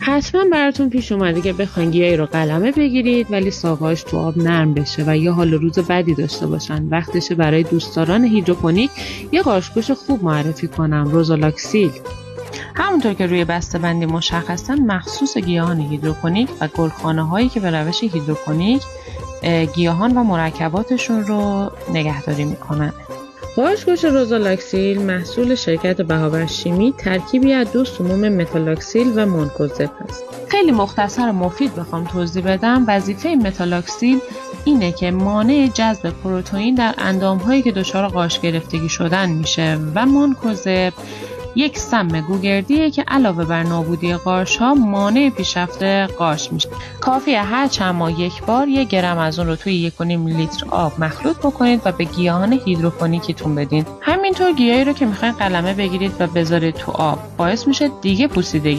حتما براتون پیش اومده که بخواین گیاهی رو قلمه بگیرید ولی ساقه‌اش تو آب نرم بشه و یا حال روز بدی داشته باشن. وقتشه برای دوستداران هیدروپونیک یه قاشقچ خوب معرفی کنم، روزولاکسیل. همونطور که روی بسته‌بندی مشخصن مخصوص گیاهان هیدروپونیک و گلخانه‌هایی که به روش هیدروپونیک گیاهان و مرکباتشون رو نگهداری میکنن. قاشقچ روزولاکسیل محصول شرکت بهاور شیمی ترکیبی از 2 سموم متالاکسیل و مانکوزب است. خیلی مختصر و مفید بخوام توضیح بدم، وظیفه متالاکسیل اینه که مانع جذب پروتئین در اندام‌هایی که دچار قاش گرفتگی شدن میشه و مانکوزب یک سم گوگردیه که علاوه بر نابودی قارچ‌ها مانع پیشرفت قارچ میشه. کافیه هر چند ماه یک بار 1 گرم از اون رو توی 1.5 لیتر آب مخلوط بکنید و به گیاهان هیدروپونیکتون بدین. همینطور گیاهی رو که میخواین قلمه بگیرید و بذارید تو آب باعث میشه دیگه پوسیدگی